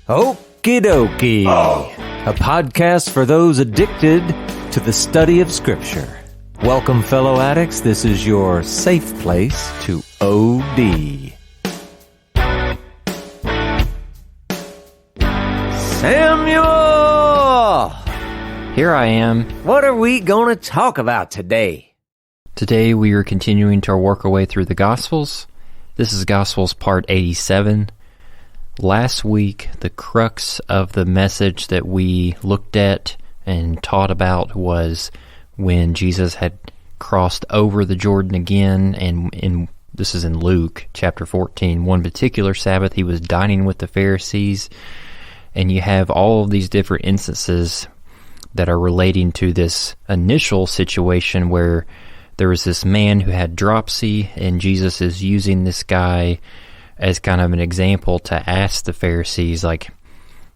Okie dokie, a podcast for those addicted to the study of Scripture. Welcome, fellow addicts. This is your safe place to OD. Samuel! Here I am. What are we going to talk about today? Today we are continuing to work our way through the Gospels. This is Gospels part 87. Last week, the crux of the message that we looked at and taught about was when Jesus had crossed over the Jordan again, and this is in Luke chapter 14. One particular Sabbath, he was dining with the Pharisees, and you have all of these different instances that are relating to this initial situation where there was this man who had dropsy, and Jesus is using this guy as kind of an example to ask the Pharisees, like,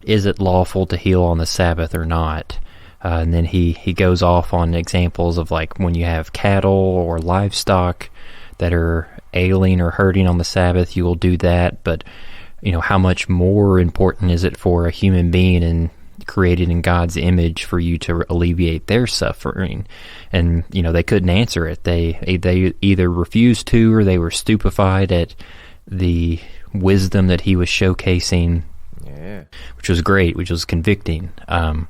is it lawful to heal on the Sabbath or not? And then he goes off on examples of, like, when you have cattle or livestock that are ailing or hurting on the Sabbath, you will do that. But, you know, how much more important is it for a human being and created in God's image for you to alleviate their suffering? And, you know, they couldn't answer it. They either refused to, or they were stupefied at the wisdom that he was showcasing, which was great, which was convicting. And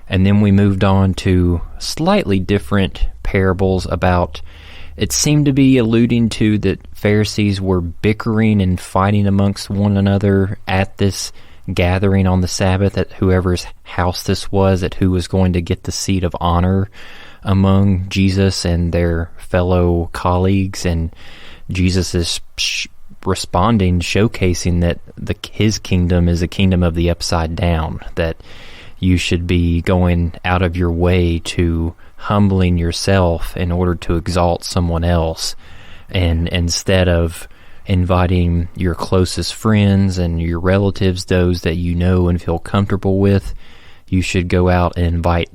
then we moved on to slightly different parables about, it seemed to be alluding to that Pharisees were bickering and fighting amongst one another at this gathering on the Sabbath, at whoever's house this was, at who was going to get the seat of honor among Jesus and their fellow colleagues. And Jesus is responding, showcasing that his kingdom is a kingdom of the upside down, that you should be going out of your way to humbling yourself in order to exalt someone else, and instead of inviting your closest friends and your relatives, those that you know and feel comfortable with, you should go out and invite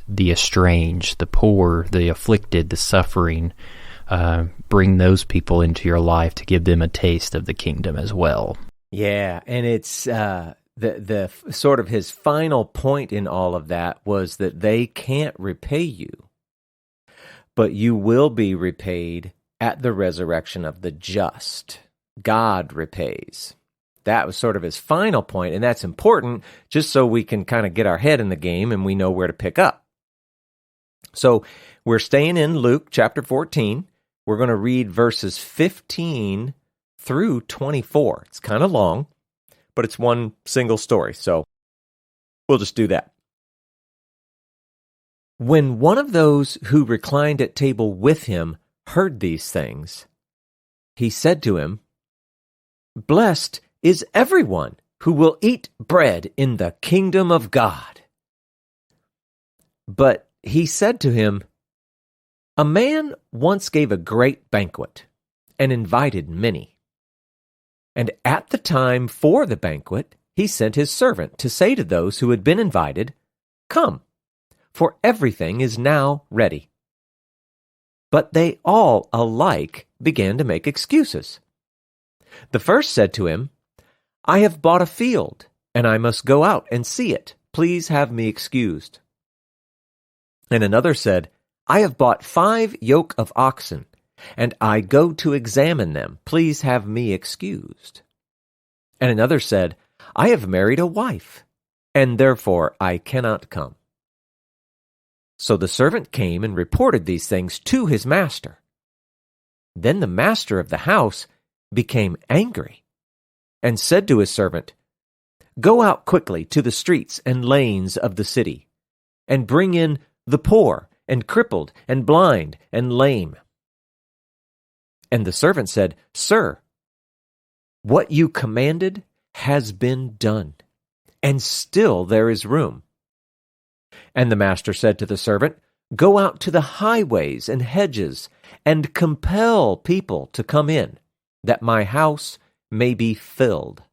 the estranged, the poor, the afflicted, the suffering. Bring those people into your life to give them a taste of the kingdom as well. Yeah, and it's the sort of his final point in all of that was that they can't repay you, but you will be repaid at the resurrection of the just. God repays. That was sort of his final point, and that's important just so we can kind of get our head in the game and we know where to pick up. So we're staying in Luke chapter 14. We're going to read verses 15 through 24. It's kind of long, but it's one single story, so we'll just do that. When one of those who reclined at table with him heard these things, he said to him, "Blessed is everyone who will eat bread in the kingdom of God." But he said to him, "A man once gave a great banquet and invited many. And at the time for the banquet, he sent his servant to say to those who had been invited, 'Come, for everything is now ready.' But they all alike began to make excuses. The first said to him, 'I have bought a field, and I must go out and see it. Please have me excused.' And another said, 'I have bought 5 yoke of oxen, and I go to examine them. Please have me excused.' And another said, 'I have married a wife, and therefore I cannot come.' So the servant came and reported these things to his master. Then the master of the house became angry and said to his servant, 'Go out quickly to the streets and lanes of the city, and bring in the poor and crippled and blind and lame.' And the servant said, 'Sir, what you commanded has been done, and still there is room.' And the master said to the servant, 'Go out to the highways and hedges, and compel people to come in, that my house may be filled.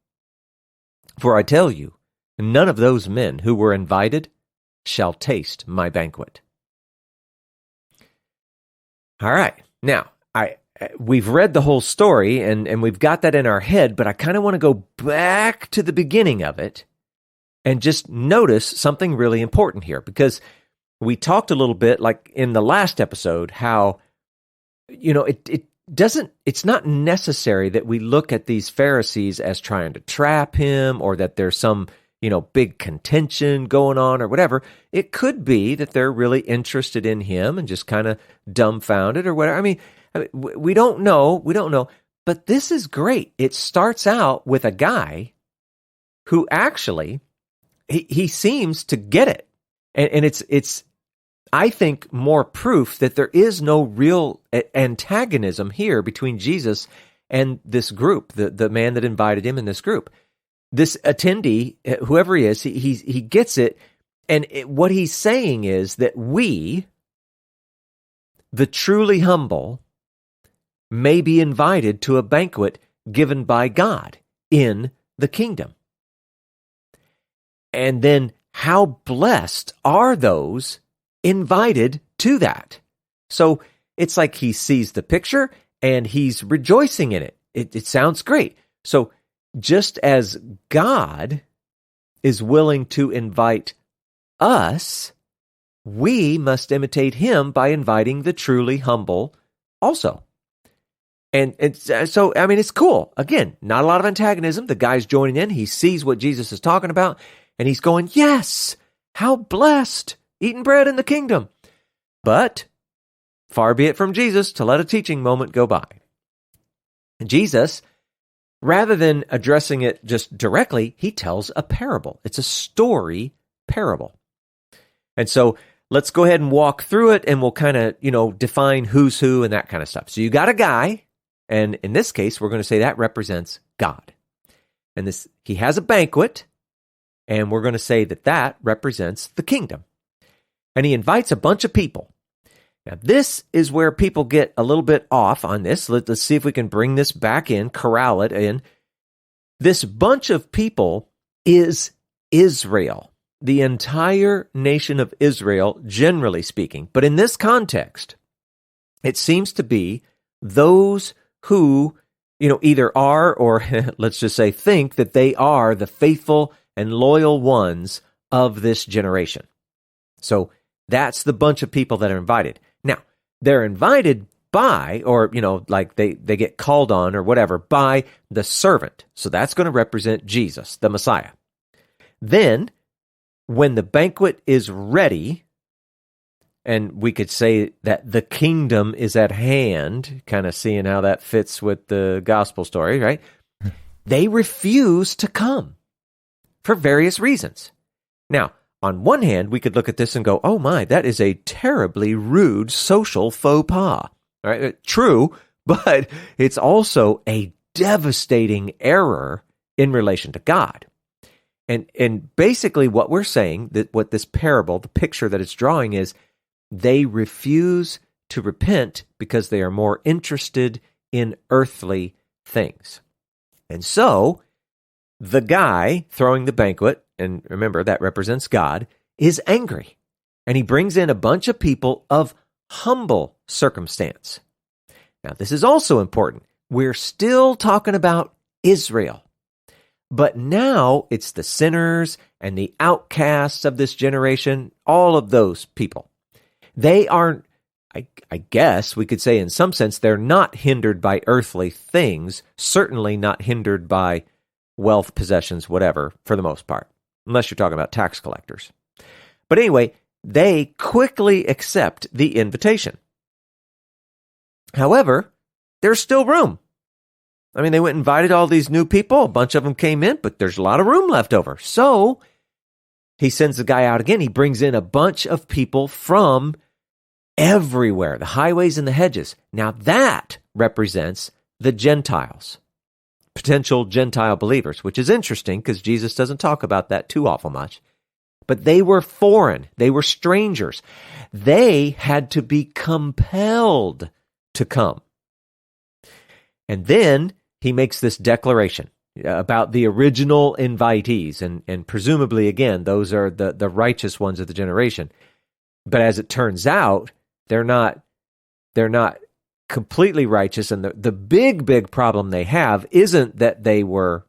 For I tell you, none of those men who were invited shall taste my banquet.'" All right. Now, we've read the whole story, and we've got that in our head, but I kind of want to go back to the beginning of it And just notice something really important here, because we talked a little bit, like in the last episode, how, it's not necessary that we look at these Pharisees as trying to trap him, or that there's some, big contention going on or whatever. It could be that they're really interested in him and just kind of dumbfounded or whatever. I mean, we don't know. We don't know. But this is great. It starts out with a guy who actually, he seems to get it. And it's I think, more proof that there is no real antagonism here between Jesus and this group, the man that invited him in this group. This attendee, whoever he is, he gets it, and what he's saying is that we, the truly humble, may be invited to a banquet given by God in the kingdom. And then how blessed are those invited to that? So it's like he sees the picture and he's rejoicing in it. It sounds great. So just as God is willing to invite us, we must imitate him by inviting the truly humble also. And so, I mean, it's cool. Again, not a lot of antagonism. The guy's joining in. He sees what Jesus is talking about, and he's going, yes, how blessed, eating bread in the kingdom. But far be it from Jesus to let a teaching moment go by. And Jesus, rather than addressing it just directly, he tells a parable. It's a story parable. And so let's go ahead and walk through it, and we'll kind of, define who's who and that kind of stuff. So you got a guy, and in this case, we're going to say that represents God. And he has a banquet, and we're going to say that represents the kingdom. And he invites a bunch of people. Now, this is where people get a little bit off on this. Let's see if we can bring this back in, corral it in. This bunch of people is Israel, the entire nation of Israel, generally speaking. But in this context, it seems to be those who, either are, or let's just say think that they are the faithful and loyal ones of this generation. So that's the bunch of people that are invited. Now, they're invited by, or, like they get called on or whatever, by the servant. So that's going to represent Jesus, the Messiah. Then, when the banquet is ready, and we could say that the kingdom is at hand, kind of seeing how that fits with the gospel story, right? They refuse to come for various reasons. Now, on one hand, we could look at this and go, oh my, that is a terribly rude social faux pas. All right? True, but it's also a devastating error in relation to God. And basically what we're saying, that what this parable, the picture that it's drawing is, they refuse to repent because they are more interested in earthly things. And so, the guy throwing the banquet, and remember that represents God, is angry. And he brings in a bunch of people of humble circumstance. Now, this is also important. We're still talking about Israel. But now it's the sinners and the outcasts of this generation, all of those people. They aren't, I guess we could say in some sense, they're not hindered by earthly things, certainly not hindered by wealth, possessions, whatever, for the most part, unless you're talking about tax collectors. But anyway, they quickly accept the invitation. However, there's still room. I mean, they went and invited all these new people. A bunch of them came in, but there's a lot of room left over. So he sends the guy out again. He brings in a bunch of people from everywhere, the highways and the hedges. Now that represents the Gentiles, potential Gentile believers, which is interesting because Jesus doesn't talk about that too awful much. But they were foreign. They were strangers. They had to be compelled to come. And then he makes this declaration about the original invitees, and presumably, again, those are the righteous ones of the generation. But as it turns out, they're not completely righteous, and the big problem they have isn't that they were,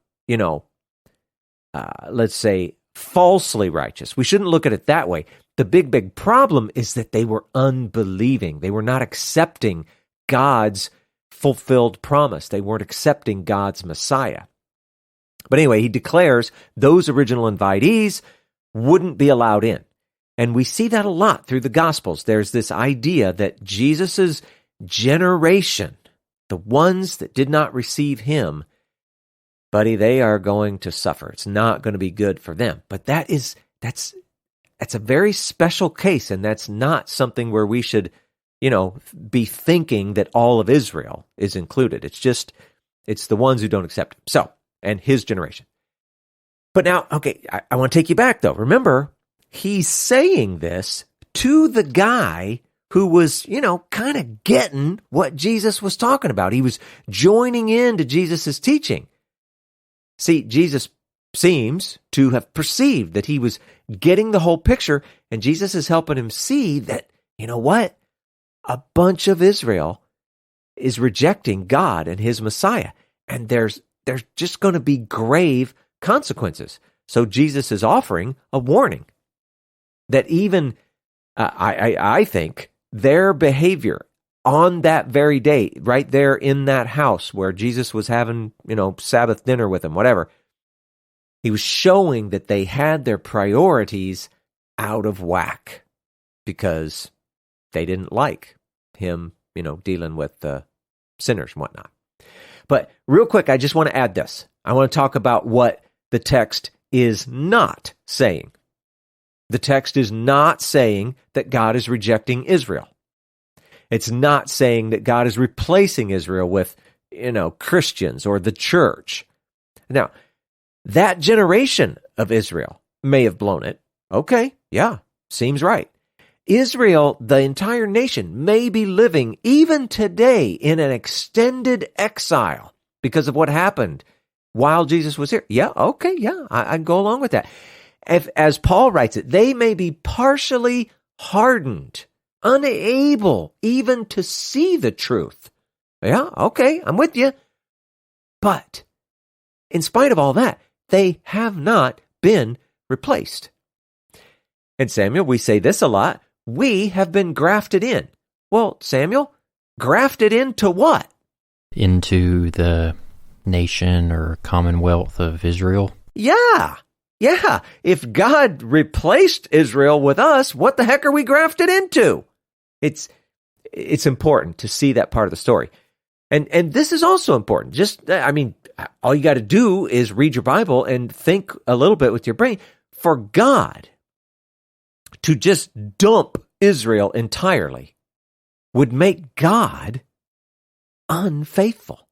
let's say, falsely righteous. We shouldn't look at it that way. The big problem is that they were unbelieving. They were not accepting God's fulfilled promise. They weren't accepting God's Messiah. But anyway, he declares those original invitees wouldn't be allowed in. And we see that a lot through the Gospels. There's this idea that Jesus's generation, the ones that did not receive him, buddy, they are going to suffer. It's not going to be good for them. But that's a very special case, and that's not something where we should, be thinking that all of Israel is included. It's the ones who don't accept him. So, and his generation. But now, okay, I want to take you back, though. Remember, he's saying this to the guy who was, kind of getting what Jesus was talking about. He was joining into Jesus' teaching. See, Jesus seems to have perceived that he was getting the whole picture, and Jesus is helping him see that, you know what? A bunch of Israel is rejecting God and his Messiah, and there's just going to be grave consequences. So Jesus is offering a warning that even, I think, their behavior on that very day, right there in that house where Jesus was having, Sabbath dinner with him, whatever, he was showing that they had their priorities out of whack because they didn't like him, dealing with the sinners and whatnot. But real quick, I just want to add this. I want to talk about what the text is not saying. The text is not saying that God is rejecting Israel. It's not saying that God is replacing Israel with, Christians or the church. Now, that generation of Israel may have blown it. Okay, yeah, seems right. Israel, the entire nation, may be living even today in an extended exile because of what happened while Jesus was here. Yeah, okay, yeah, I go along with that. As Paul writes it, they may be partially hardened, unable even to see the truth. Yeah, okay, I'm with you. But in spite of all that, they have not been replaced. And Samuel, we say this a lot. We have been grafted in. Well, Samuel, grafted into what? Into the nation or commonwealth of Israel. Yeah. If God replaced Israel with us, what the heck are we grafted into? It's important to see that part of the story. And this is also important. All you got to do is read your Bible and think a little bit with your brain. For God to just dump Israel entirely would make God unfaithful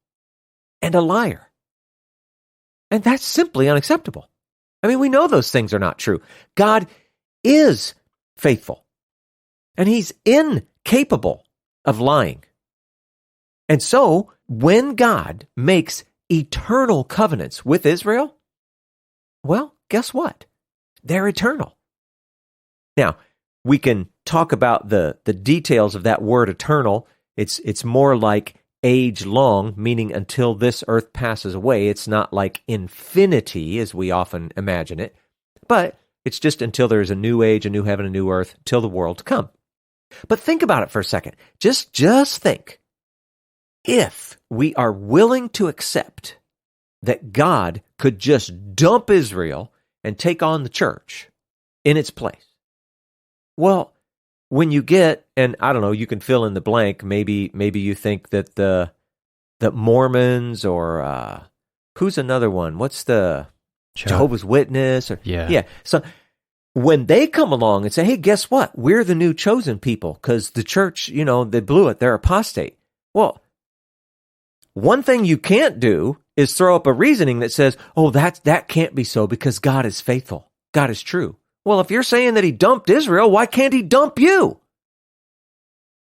and a liar. And that's simply unacceptable. We know those things are not true. God is faithful, and he's incapable of lying. And so, when God makes eternal covenants with Israel, well, guess what? They're eternal. Now, we can talk about the details of that word eternal. It's more like age long, meaning until this earth passes away. It's not like infinity as we often imagine it, but it's just until there's a new age, a new heaven, a new earth, till the world to come. But think about it for a second. Just think. If we are willing to accept that God could just dump Israel and take on the church in its place, well, when you get, and I don't know, you can fill in the blank. Maybe you think that the Mormons or who's another one? What's the Jehovah's Witness? Yeah. So when they come along and say, "Hey, guess what? We're the new chosen people because the church, they blew it. They're apostate." Well, one thing you can't do is throw up a reasoning that says, "Oh, that can't be so because God is faithful. God is true." Well, if you're saying that he dumped Israel, why can't he dump you?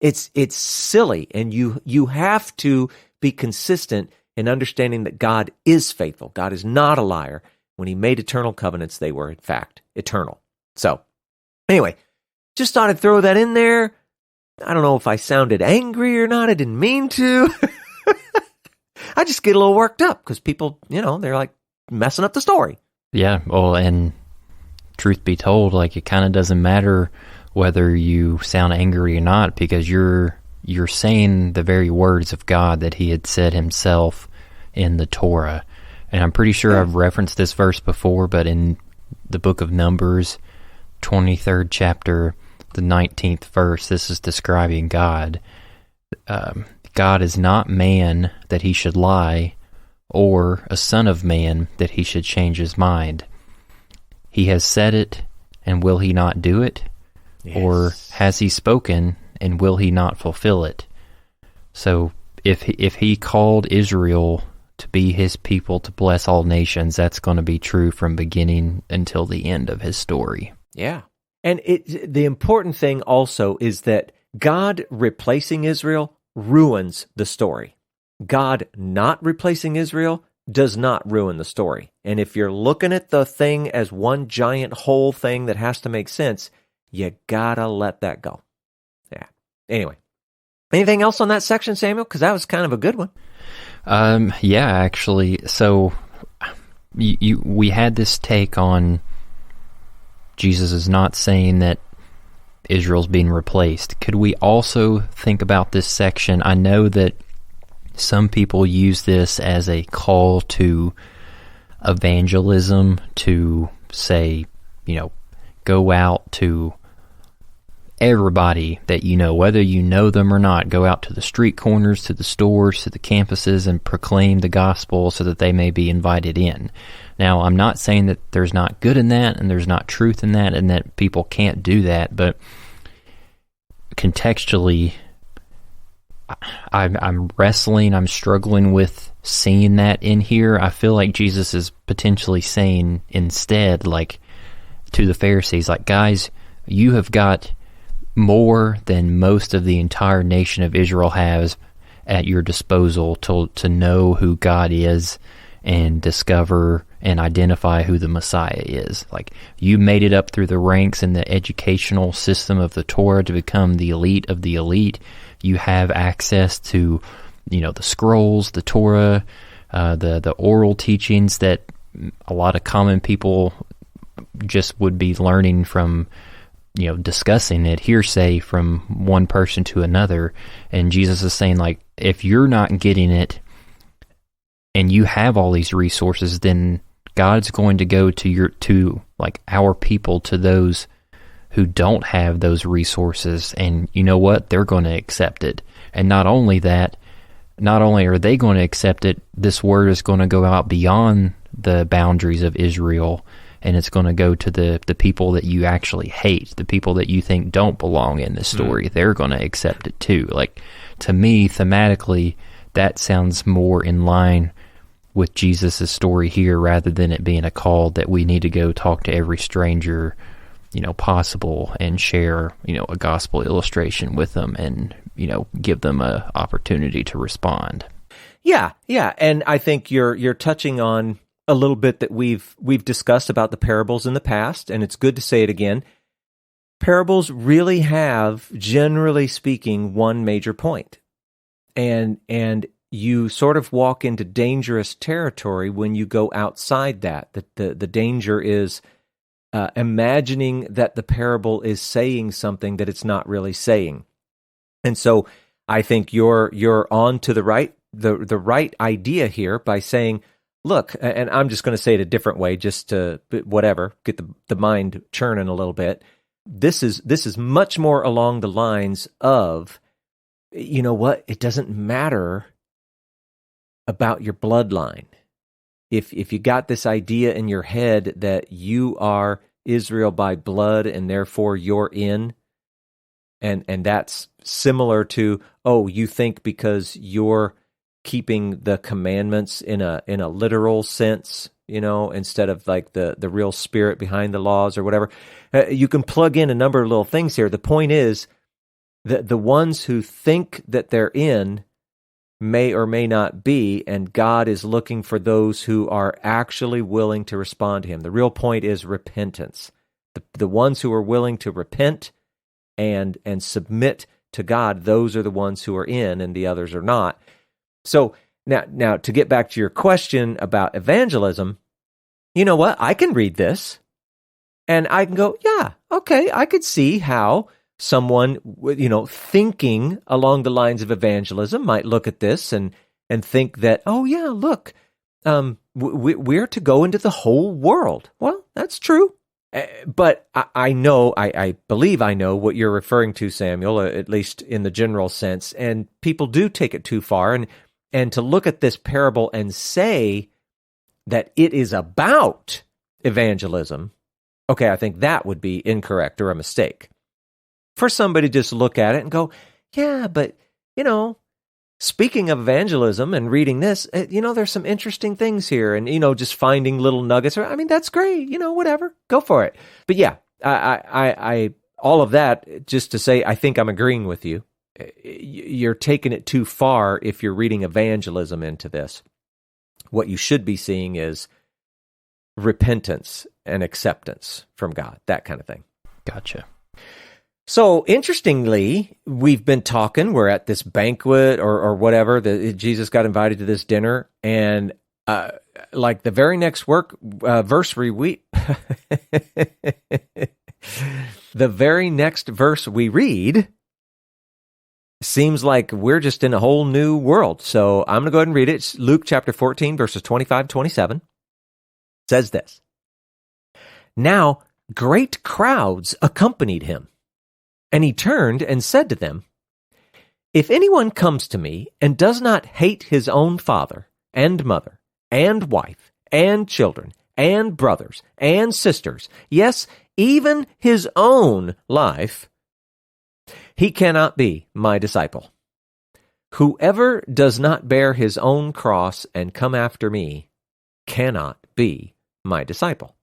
It's silly, and you have to be consistent in understanding that God is faithful. God is not a liar. When he made eternal covenants, they were, in fact, eternal. So, anyway, just thought I'd throw that in there. I don't know if I sounded angry or not. I didn't mean to. I just get a little worked up because people, they're like messing up the story. Yeah, well, and truth be told, like, it kind of doesn't matter whether you sound angry or not, because you're saying the very words of God that he had said himself in the Torah. And I'm pretty sure I've referenced this verse before, but in the book of Numbers, 23rd chapter, the 19th verse, this is describing God. God is not man that he should lie, or a son of man that he should change his mind. He has said it, and will he not do it? Yes. Or has he spoken, and will he not fulfill it? So if he called Israel to be his people to bless all nations, that's going to be true from beginning until the end of his story. Yeah. And the important thing also is that God replacing Israel ruins the story. God not replacing Israel does not ruin the story. And if you're looking at the thing as one giant whole thing that has to make sense, you gotta let that go. Yeah. Anyway, anything else on that section, Samuel? Because that was kind of a good one. Yeah, actually. So we had this take on Jesus is not saying that Israel's being replaced. Could we also think about this section? I know that some people use this as a call to evangelism, to say, go out to everybody that you know, whether you know them or not. Go out to the street corners, to the stores, to the campuses, and proclaim the gospel so that they may be invited in. Now, I'm not saying that there's not good in that, and there's not truth in that, and that people can't do that, but contextually, I'm wrestling, I'm struggling with seeing that in here. I feel like Jesus is potentially saying instead, like, to the Pharisees, like, guys, you have got more than most of the entire nation of Israel has at your disposal to know who God is and discover and identify who the Messiah is. Like, you made it up through the ranks in the educational system of the Torah to become the elite of the elite. You have access to, the scrolls, the Torah, the oral teachings that a lot of common people just would be learning from, discussing it, hearsay from one person to another. And Jesus is saying, like, if you're not getting it and you have all these resources, then God's going to go to our people, to those who don't have those resources, and you know what? They're going to accept it. And not only are they going to accept it, this word is going to go out beyond the boundaries of Israel, and it's going to go to the people that you actually hate, the people that you think don't belong in this story. They're going to accept it too. Like, to me, thematically, that sounds more in line with Jesus' story here, rather than it being a call that we need to go talk to every stranger, possible, and share, a gospel illustration with them, and, give them a opportunity to respond. Yeah. And I think you're touching on a little bit that we've discussed about the parables in the past, and it's good to say it again. Parables really have, generally speaking, one major point. And you sort of walk into dangerous territory when you go outside that. The danger is imagining that the parable is saying something that it's not really saying. And so I think you're on to the right idea here by saying, look, and I'm just going to say it a different way, just to get the mind churning a little bit. This is much more along the lines of, you know what? It doesn't matter about your bloodline. If you got this idea in your head that you are Israel by blood and therefore you're in, and that's similar to, you think because you're keeping the commandments in a literal sense, instead of like the real spirit behind the laws or whatever. You can plug in a number of little things here. The point is that the ones who think that they're in may or may not be, and God is looking for those who are actually willing to respond to him. The real point is repentance. The ones who are willing to repent and submit to God, those are the ones who are in, and the others are not. So now to get back to your question about evangelism, you know what? I can read this. And I can go, yeah, okay, I could see how someone, thinking along the lines of evangelism might look at this and think that, oh yeah, look, we're to go into the whole world. Well, that's true. But I believe I know what you're referring to, Samuel, at least in the general sense. And people do take it too far. And to look at this parable and say that it is about evangelism, okay, I think that would be incorrect or a mistake. For somebody to just look at it and go, yeah, but, speaking of evangelism and reading this, there's some interesting things here. And, just finding little nuggets. I mean, that's great. Whatever. Go for it. But yeah, I all of that just to say, I think I'm agreeing with you. You're taking it too far if you're reading evangelism into this. What you should be seeing is repentance and acceptance from God, that kind of thing. Gotcha. So, interestingly, we've been talking, we're at this banquet or whatever, Jesus got invited to this dinner, and like the very next verse the very next verse we read seems like we're just in a whole new world. So, I'm going to go ahead and read it. It's Luke chapter 14, verses 25-27. It says this, "Now, great crowds accompanied him. And he turned and said to them, 'If anyone comes to me and does not hate his own father and mother and wife and children and brothers and sisters, yes, even his own life, he cannot be my disciple. Whoever does not bear his own cross and come after me cannot be my disciple.'"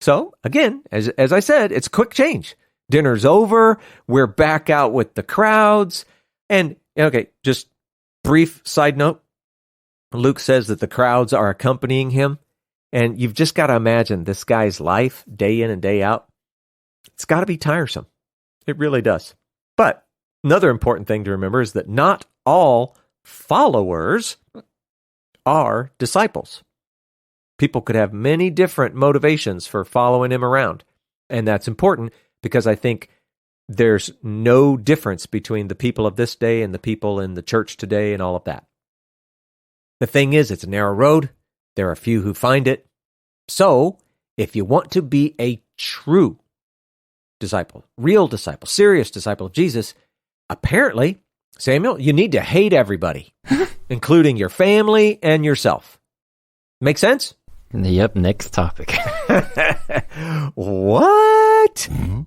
So, again, as I said, it's a quick change. Dinner's over. We're back out with the crowds. And, okay, just brief side note. Luke says that the crowds are accompanying him. And you've just got to imagine this guy's life, day in and day out. It's got to be tiresome. It really does. But another important thing to remember is that not all followers are disciples. People could have many different motivations for following him around. And that's important, because I think there's no difference between the people of this day and the people in the church today and all of that. The thing is, it's a narrow road. There are few who find it. So, if you want to be a true disciple, real disciple, serious disciple of Jesus, apparently, Samuel, you need to hate everybody, including your family and yourself. Make sense? Yep, next topic. What? Mm-hmm.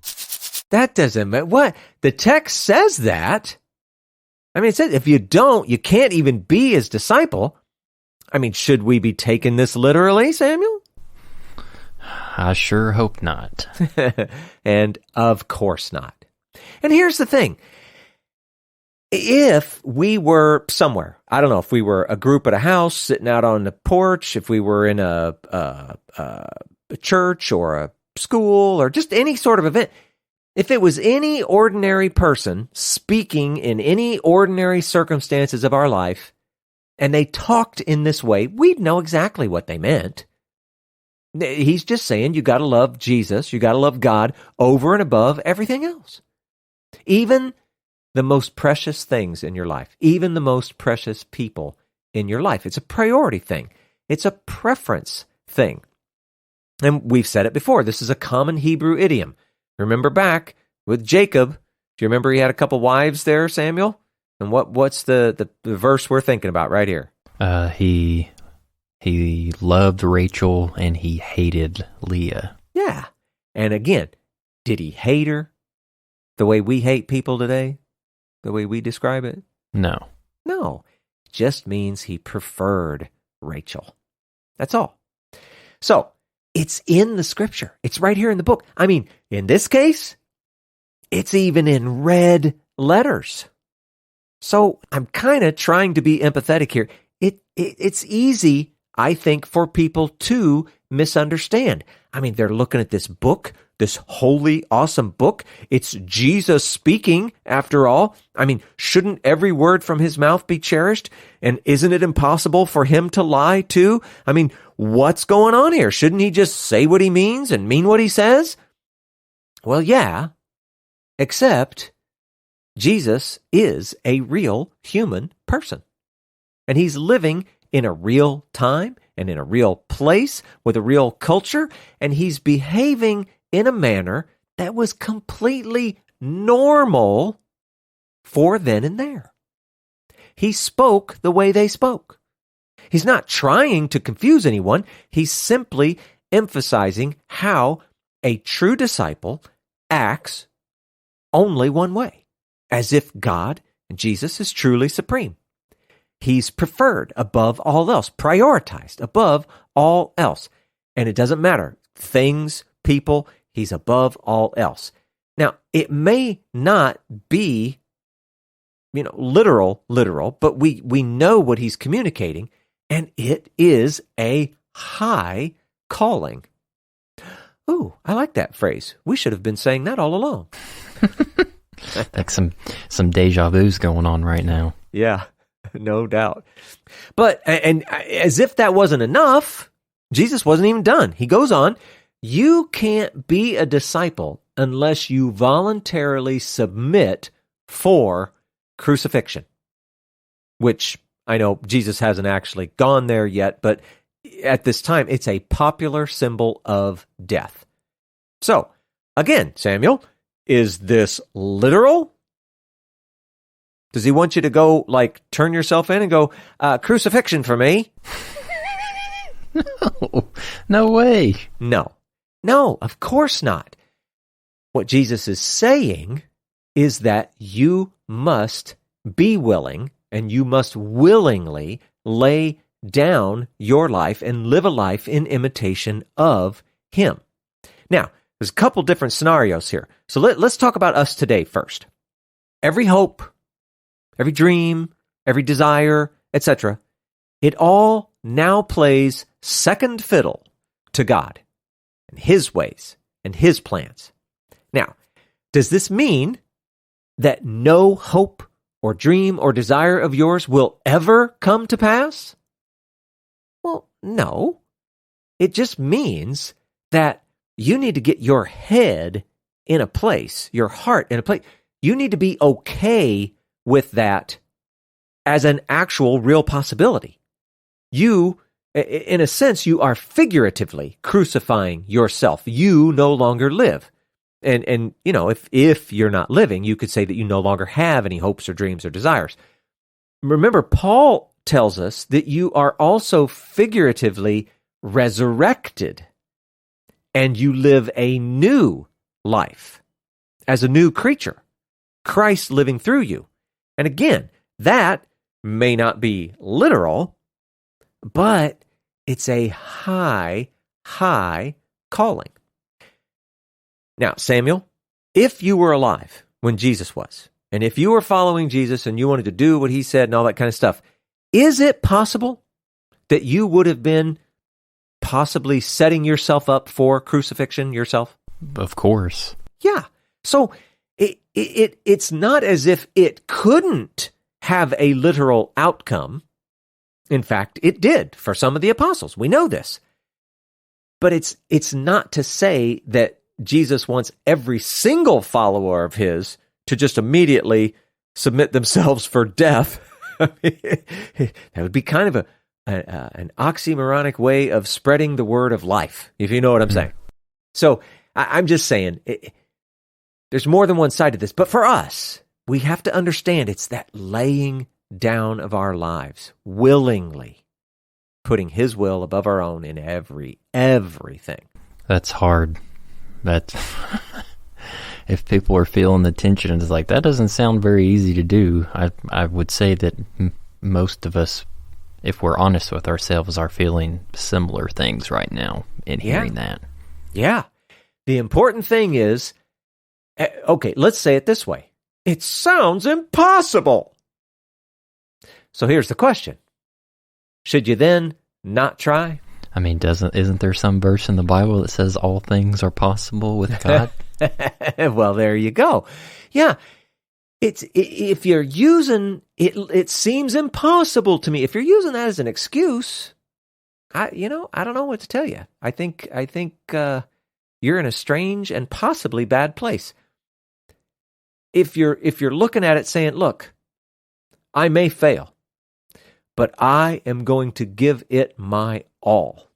That doesn't matter. What? The text says that. I mean, it says if you don't, you can't even be his disciple. I mean, should we be taking this literally, Samuel? I sure hope not. And of course not. And here's the thing. If we were somewhere, I don't know, if we were a group at a house sitting out on the porch, if we were in a church or a school or just any sort of event, if it was any ordinary person speaking in any ordinary circumstances of our life, and they talked in this way, we'd know exactly what they meant. He's just saying you got to love Jesus, you got to love God over and above everything else. Even the most precious things in your life, even the most precious people in your life. It's a priority thing. It's a preference thing. And we've said it before. This is a common Hebrew idiom. Remember back with Jacob. Do you remember he had a couple wives there, Samuel? And what's the verse we're thinking about right here? He loved Rachel and he hated Leah. Yeah. And again, did he hate her the way we hate people today? The way we describe it? No. No. It just means he preferred Rachel. That's all. So, it's in the scripture. It's right here in the book. I mean, in this case, it's even in red letters. So, I'm kind of trying to be empathetic here. It's easy, I think, for people to misunderstand. I mean, they're looking at this book, this holy, awesome book. It's Jesus speaking, after all. I mean, shouldn't every word from his mouth be cherished? And isn't it impossible for him to lie too? I mean, what's going on here? Shouldn't he just say what he means and mean what he says? Well, yeah, except Jesus is a real human person. And he's living in a real time and in a real place with a real culture, and he's behaving in a manner that was completely normal for then and there. He spoke the way they spoke. He's not trying to confuse anyone. He's simply emphasizing how a true disciple acts only one way, as if God, Jesus, is truly supreme. He's preferred above all else, prioritized above all else. And it doesn't matter. Things, people, he's above all else. Now, it may not be, literal, but we know what he's communicating, and it is a high calling. Ooh, I like that phrase. We should have been saying that all along. Like some deja vu's going on right now. Yeah, no doubt. But, and as if that wasn't enough, Jesus wasn't even done. He goes on, you can't be a disciple unless you voluntarily submit for crucifixion, which I know Jesus hasn't actually gone there yet, but at this time, it's a popular symbol of death. So, again, Samuel, is this literal? Does he want you to go, turn yourself in and go, crucifixion for me? No way. No, of course not. What Jesus is saying is that you must be willing and you must willingly lay down your life and live a life in imitation of him. Now, there's a couple different scenarios here. So let's talk about us today first. Every hope, every dream, every desire, etc., it all now plays second fiddle to God and his ways and his plans. Now, does this mean that no hope or dream or desire of yours will ever come to pass? Well, no. It just means that you need to get your head in a place, your heart in a place. You need to be okay with that as an actual real possibility. You, in a sense, you are figuratively crucifying yourself. You no longer live. And if you're not living, you could say that you no longer have any hopes or dreams or desires. Remember, Paul tells us that you are also figuratively resurrected, and you live a new life as a new creature, Christ living through you. And again, that may not be literal, but it's a high calling. Now, Samuel, if you were alive when Jesus was, and if you were following Jesus and you wanted to do what he said and all that kind of stuff, is it possible that you would have been possibly setting yourself up for crucifixion yourself? Of course. Yeah. So it's not as if it couldn't have a literal outcome. In fact, it did for some of the apostles. We know this. But it's not to say that Jesus wants every single follower of his to just immediately submit themselves for death. That would be kind of an oxymoronic way of spreading the word of life, if you know what I'm saying. So I'm just saying, there's more than one side to this. But for us, we have to understand it's that laying down of our lives, willingly putting his will above our own in everything. That's hard. That if people are feeling the tension, it's like, that doesn't sound very easy to do. I would say that most of us, if we're honest with ourselves, are feeling similar things right now in hearing that. Yeah. The important thing is, okay, let's say it this way. It sounds impossible. So here's the question. Should you then not try? I mean, isn't there some verse in the Bible that says all things are possible with God? Well, there you go. Yeah. If you're using it seems impossible to me. If you're using that as an excuse, I don't know what to tell you. I think you're in a strange and possibly bad place. If you're looking at it saying, look, I may fail, but I am going to give it my all.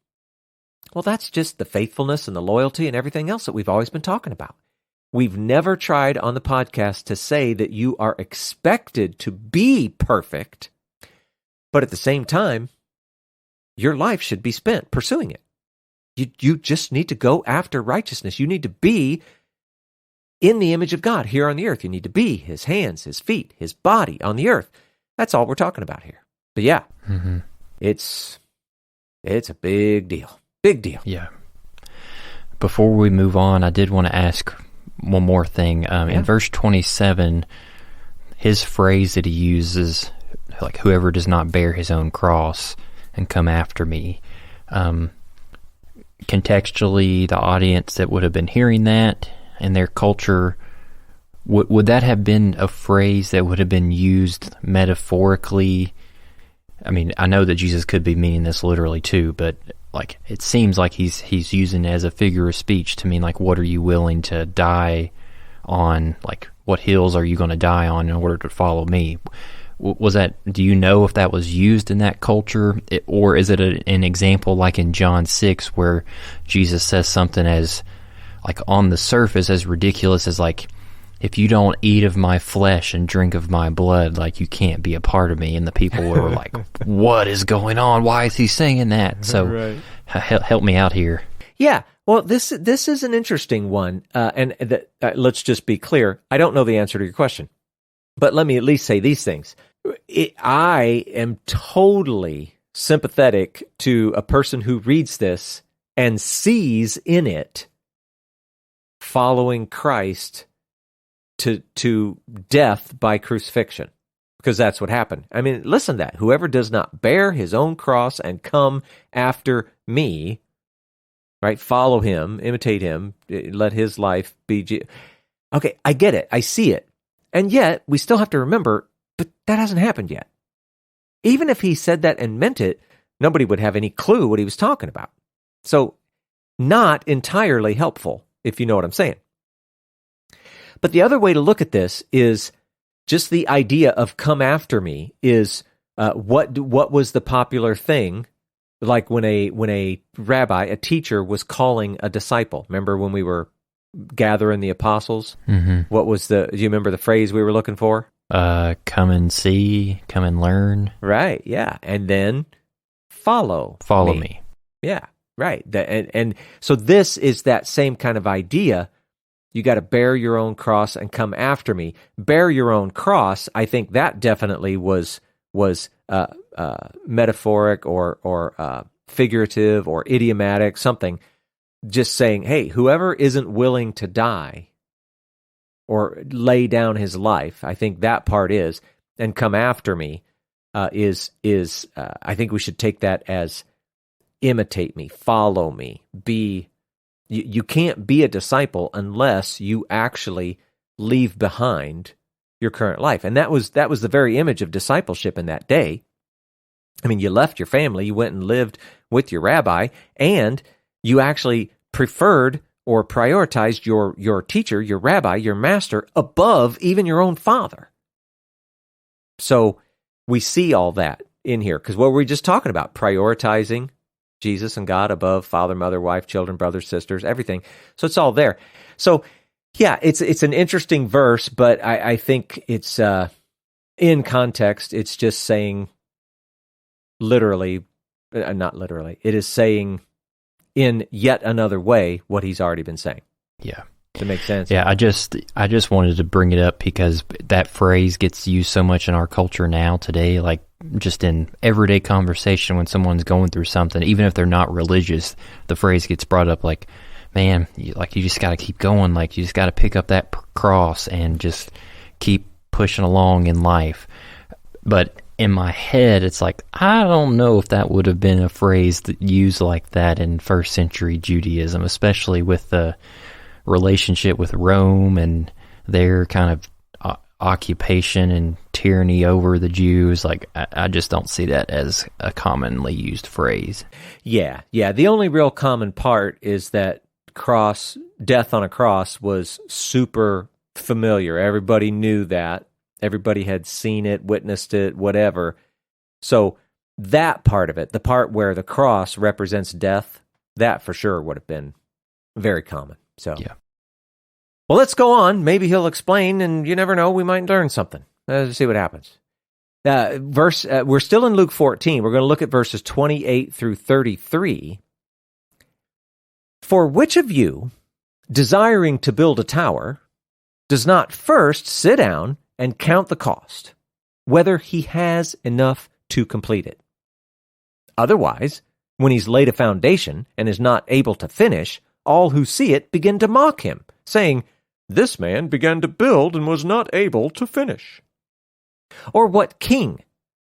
Well, that's just the faithfulness and the loyalty and everything else that we've always been talking about. We've never tried on the podcast to say that you are expected to be perfect, but at the same time, your life should be spent pursuing it. You just need to go after righteousness. You need to be in the image of God here on the earth. You need to be his hands, his feet, his body on the earth. That's all we're talking about here. But yeah, it's a big deal. Big deal. Yeah. Before we move on, I did want to ask one more thing. In verse 27, his phrase that he uses, like, whoever does not bear his own cross and come after me. Contextually, the audience that would have been hearing that in their culture, would that have been a phrase that would have been used metaphorically? I mean, I know that Jesus could be meaning this literally too, but like it seems like he's using it as a figure of speech to mean, like, what are you willing to die on? Like, what hills are you going to die on in order to follow me? Was that? Do you know if that was used in that culture, or is it an example like in John 6 where Jesus says something as, like, on the surface as ridiculous as, like, if you don't eat of my flesh and drink of my blood, like, you can't be a part of me. And the people were like, what is going on? Why is he saying that? So help me out here. Yeah. Well, this is an interesting one. Let's just be clear. I don't know the answer to your question, but let me at least say these things. I am totally sympathetic to a person who reads this and sees in it following Christ to death by crucifixion, because that's what happened. I mean, listen to that. Whoever does not bear his own cross and come after me, right? Follow him, imitate him, let his life be. Okay, I get it. I see it. And yet, we still have to remember, but that hasn't happened yet. Even if he said that and meant it, nobody would have any clue what he was talking about. So, not entirely helpful, if you know what I'm saying. But the other way to look at this is just the idea of come after me is what was the popular thing, like when a rabbi, a teacher, was calling a disciple. Remember when we were gathering the apostles? Mm-hmm. Do you remember the phrase we were looking for? Come and see, come and learn. Right, yeah. And then follow me. Yeah, right. And so this is that same kind of idea. You got to bear your own cross and come after me. Bear your own cross, I think that definitely was metaphoric or figurative or idiomatic, something. Just saying, hey, whoever isn't willing to die or lay down his life, I think that part is, and come after me is I think we should take that as imitate me, follow me, be. You can't be a disciple unless you actually leave behind your current life. And that was the very image of discipleship in that day. I mean, you left your family, you went and lived with your rabbi, and you actually preferred or prioritized your teacher, your rabbi, your master, above even your own father. So we see all that in here, because what were we just talking about? Prioritizing Jesus and God above father, mother, wife, children, brothers, sisters, everything. So it's all there. So yeah, it's an interesting verse, but I think it's in context, it's just saying literally, not literally, it is saying in yet another way what he's already been saying. Yeah. Does it make sense? Yeah, I just wanted to bring it up because that phrase gets used so much in our culture now today, like just in everyday conversation when someone's going through something, even if they're not religious, the phrase gets brought up like, man, you just got to keep going, like you just got to pick up that cross and just keep pushing along in life. But in my head, it's like, I don't know if that would have been a phrase that used like that in first century Judaism, especially with the relationship with Rome and their kind of occupation and tyranny over the Jews. Like, I just don't see that as a commonly used phrase. Yeah. The only real common part is that death on a cross was super familiar. Everybody knew that. Everybody had seen it, witnessed it, whatever. So that part of it, the part where the cross represents death, that for sure would have been very common. So, yeah. Well, let's go on. Maybe he'll explain, and you never know, we might learn something. Let's see what happens. We're still in Luke 14. We're going to look at verses 28 through 33. For which of you, desiring to build a tower, does not first sit down and count the cost, whether he has enough to complete it? Otherwise, when he's laid a foundation and is not able to finish, all who see it begin to mock him, saying, "This man began to build and was not able to finish." Or what king,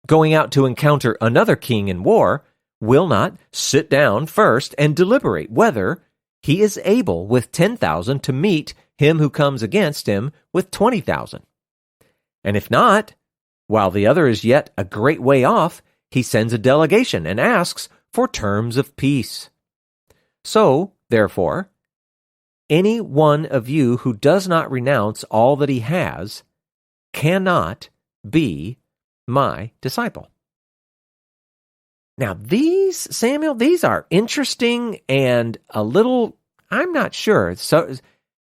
going out to encounter another king in war, will not sit down first and deliberate whether he is able with 10,000 to meet him who comes against him with 20,000? And if not, while the other is yet a great way off, he sends a delegation and asks for terms of peace. So, therefore, any one of you who does not renounce all that he has cannot be my disciple. Now, Samuel, these are interesting and a little, I'm not sure, so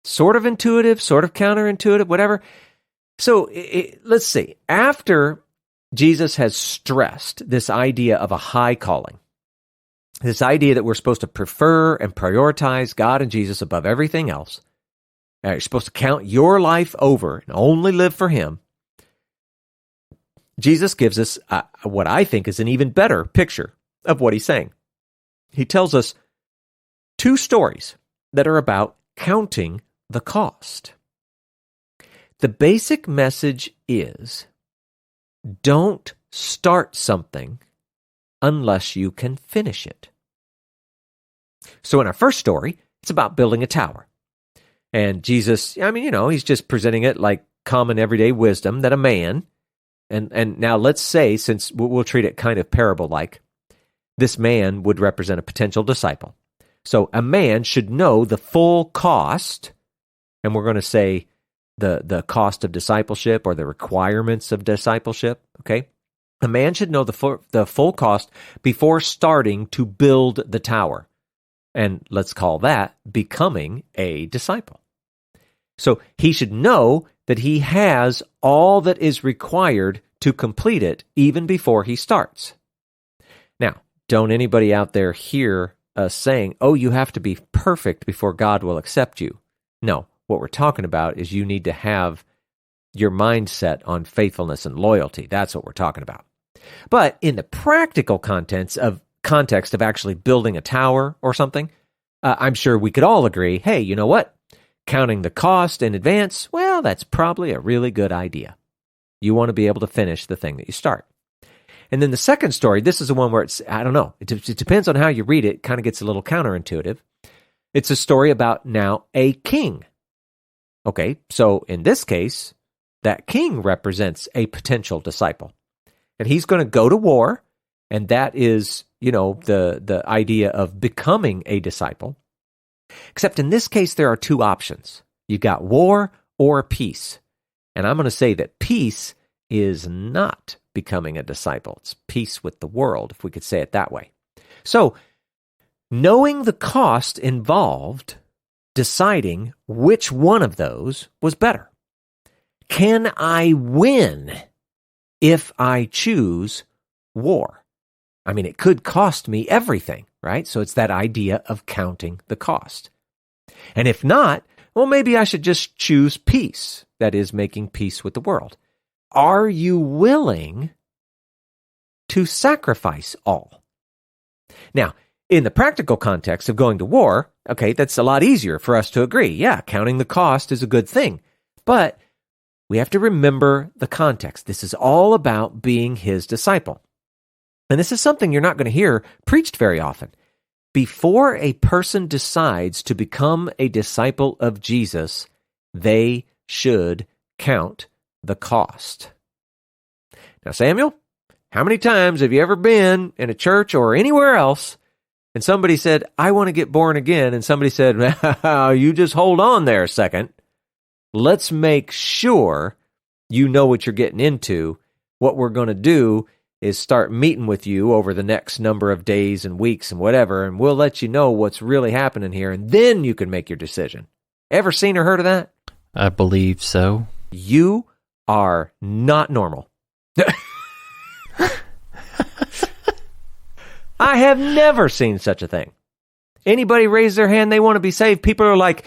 sort of intuitive, sort of counterintuitive, whatever. So let's see. After Jesus has stressed this idea of a high calling, this idea that we're supposed to prefer and prioritize God and Jesus above everything else, you're supposed to count your life over and only live for Him, Jesus gives us what I think is an even better picture of what He's saying. He tells us two stories that are about counting the cost. The basic message is, don't start something unless you can finish it. So in our first story, it's about building a tower. And Jesus, he's just presenting it like common everyday wisdom that a man, and now let's say, since we'll treat it kind of parable-like, this man would represent a potential disciple. So a man should know the full cost, and we're going to say the cost of discipleship or the requirements of discipleship, okay? A man should know the full cost before starting to build the tower. And let's call that becoming a disciple. So he should know that he has all that is required to complete it even before he starts. Now, don't anybody out there hear us saying, oh, you have to be perfect before God will accept you. No, what we're talking about is you need to have your mindset on faithfulness and loyalty. That's what we're talking about. But in the practical context of actually building a tower or something, I'm sure we could all agree, hey, you know what? Counting the cost in advance, well, that's probably a really good idea. You want to be able to finish the thing that you start. And then the second story, this is the one where I don't know, it depends on how you read it, kind of gets a little counterintuitive. It's a story about now a king. Okay, so in this case, that king represents a potential disciple. And he's going to go to war, and that is, the idea of becoming a disciple. Except in this case, there are two options. You've got war or peace. And I'm going to say that peace is not becoming a disciple. It's peace with the world, if we could say it that way. So, knowing the cost involved, deciding which one of those was better. Can I win if I choose war? I mean, it could cost me everything, right? So it's that idea of counting the cost. And if not, well, maybe I should just choose peace, that is, making peace with the world. Are you willing to sacrifice all? Now, in the practical context of going to war, okay, that's a lot easier for us to agree. Yeah, counting the cost is a good thing. But we have to remember the context. This is all about being His disciple. And this is something you're not going to hear preached very often. Before a person decides to become a disciple of Jesus, they should count the cost. Now, Samuel, how many times have you ever been in a church or anywhere else and somebody said, I want to get born again, and somebody said, you just hold on there a second. Let's make sure you know what you're getting into. What we're going to do is start meeting with you over the next number of days and weeks and whatever, and we'll let you know what's really happening here, and then you can make your decision. Ever seen or heard of that? I believe so. You are not normal. I have never seen such a thing. Anybody raise their hand, they want to be saved, people are like,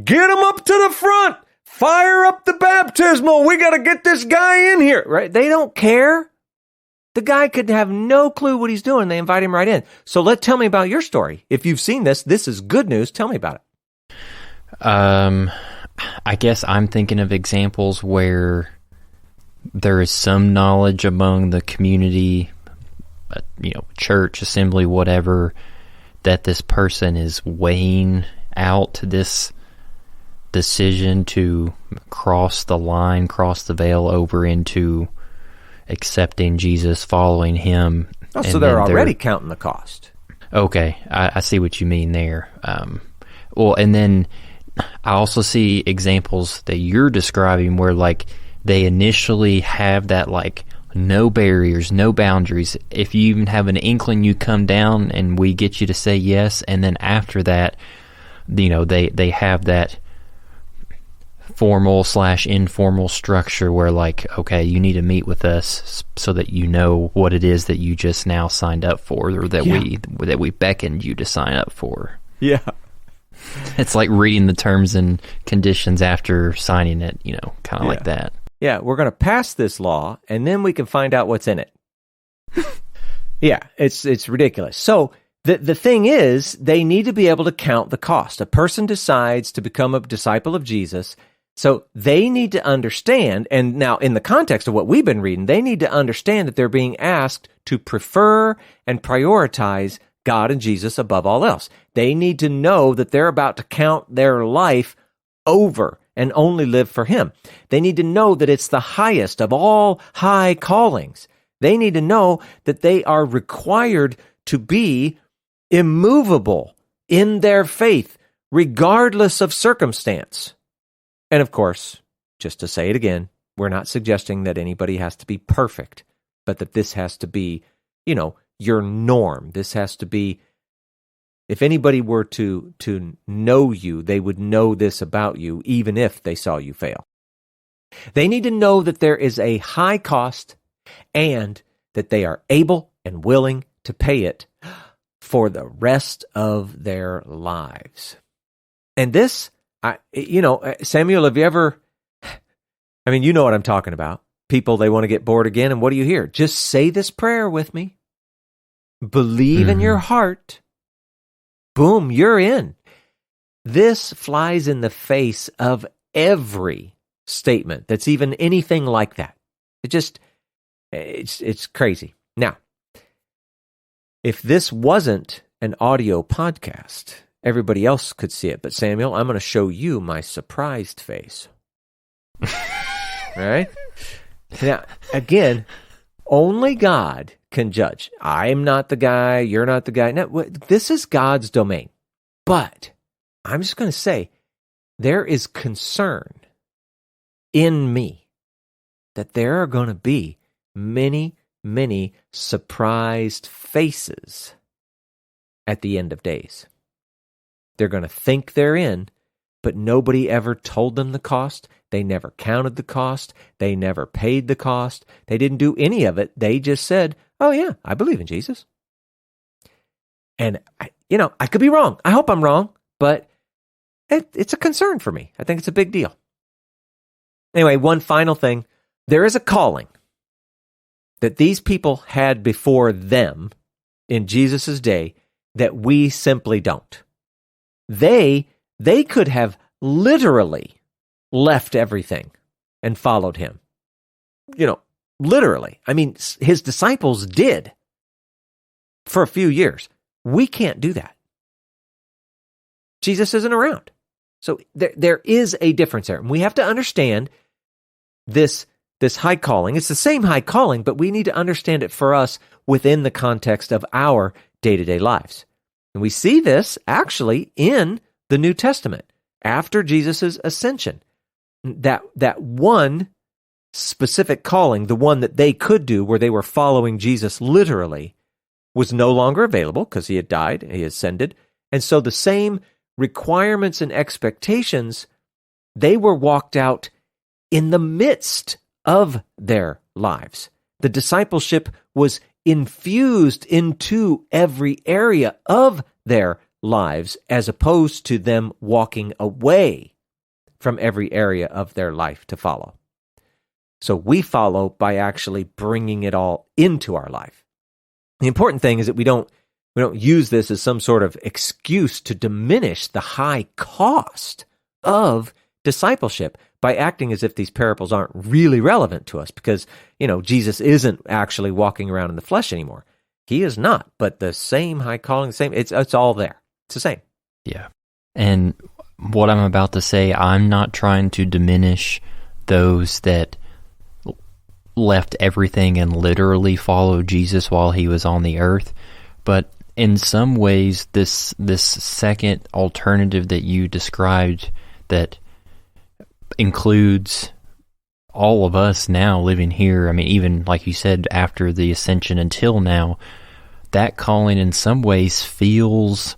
get them up to the front, fire up the baptismal, we got to get this guy in here, right? They don't care. The guy could have no clue what he's doing. They invite him right in. So tell me about your story. If you've seen this is good news. Tell me about it. I guess I'm thinking of examples where there is some knowledge among the community, church, assembly, whatever, that this person is weighing out this decision to cross the line, cross the veil over into accepting Jesus, following him. Oh, so they're already counting the cost. Okay, I see what you mean there. And then I also see examples that you're describing where, like, they initially have that, like, no barriers, no boundaries. If you even have an inkling, you come down and we get you to say yes, and then after that, they have that formal/informal structure where, like, okay, you need to meet with us so that you know what it is that you just now signed up for, or that we beckoned you to sign up for. Yeah. It's like reading the terms and conditions after signing it, kind of like that. Yeah, we're going to pass this law, and then we can find out what's in it. Yeah, it's ridiculous. So the thing is, they need to be able to count the cost. A person decides to become a disciple of Jesus, so they need to understand, and now in the context of what we've been reading, they need to understand that they're being asked to prefer and prioritize God and Jesus above all else. They need to know that they're about to count their life over and only live for Him. They need to know that it's the highest of all high callings. They need to know that they are required to be immovable in their faith, regardless of circumstance. And of course, just to say it again, we're not suggesting that anybody has to be perfect, but that this has to be, your norm. This has to be, if anybody were to know you, they would know this about you, even if they saw you fail. They need to know that there is a high cost and that they are able and willing to pay it for the rest of their lives. And this, Samuel, have you ever, you know what I'm talking about. People, they want to get bored again, and what do you hear? Just say this prayer with me. Believe in your heart. Boom, you're in. This flies in the face of every statement that's even anything like that. It's crazy. Now, if this wasn't an audio podcast, everybody else could see it. But Samuel, I'm going to show you my surprised face. All right? Now, again, only God can judge. I'm not the guy. You're not the guy. No, this is God's domain. But I'm just going to say, there is concern in me that there are going to be many, many surprised faces at the end of days. They're going to think they're in, but nobody ever told them the cost. They never counted the cost. They never paid the cost. They didn't do any of it. They just said, oh yeah, I believe in Jesus. And, I could be wrong. I hope I'm wrong, but it's a concern for me. I think it's a big deal. Anyway, one final thing. There is a calling that these people had before them in Jesus' day that we simply don't. They could have literally left everything and followed him. Literally. His disciples did for a few years. We can't do that. Jesus isn't around. So there is a difference there. And we have to understand this this high calling. It's the same high calling, but we need to understand it for us within the context of our day-to-day lives. And we see this actually in the New Testament after Jesus' ascension. That one specific calling, the one that they could do where they were following Jesus literally, was no longer available because he had died, he ascended. And so the same requirements and expectations, they were walked out in the midst of their lives. The discipleship was infused into every area of their lives as opposed to them walking away from every area of their life to follow. So we follow by actually bringing it all into our life. The important thing is that we don't use this as some sort of excuse to diminish the high cost of discipleship by acting as if these parables aren't really relevant to us because, Jesus isn't actually walking around in the flesh anymore. He is not, but the same high calling, it's all there. It's the same. Yeah. And what I'm about to say, I'm not trying to diminish those that left everything and literally followed Jesus while he was on the earth. But in some ways, this second alternative that you described that includes all of us now living here, I mean, even like you said, after the ascension until now, that calling in some ways feels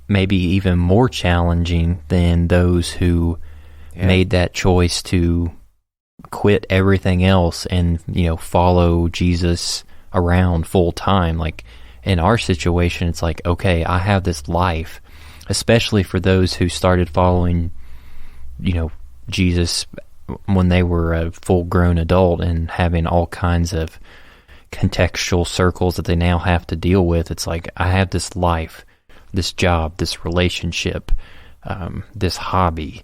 maybe even more challenging than those who made that choice to quit everything else and, follow Jesus around full time. Like in our situation, it's like, okay, I have this life, especially for those who started following, Jesus when they were a full-grown adult and having all kinds of contextual circles that they now have to deal with. It's like, I have this life, this job, this relationship, this hobby,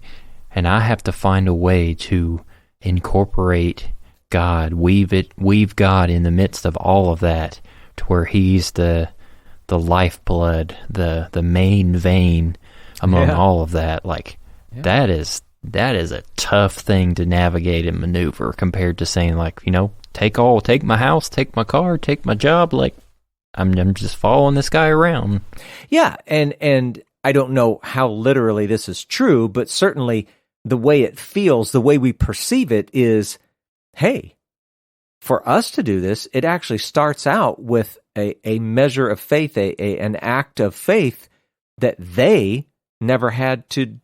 and I have to find a way to incorporate God, weave God in the midst of all of that to where he's the lifeblood, the main vein among all of that. Like that is a tough thing to navigate and maneuver compared to saying like, take my house, take my car, take my job. Like I'm just following this guy around. Yeah. And I don't know how literally this is true, but certainly the way it feels, the way we perceive it is, hey, for us to do this, it actually starts out with a measure of faith, an act of faith that they never had to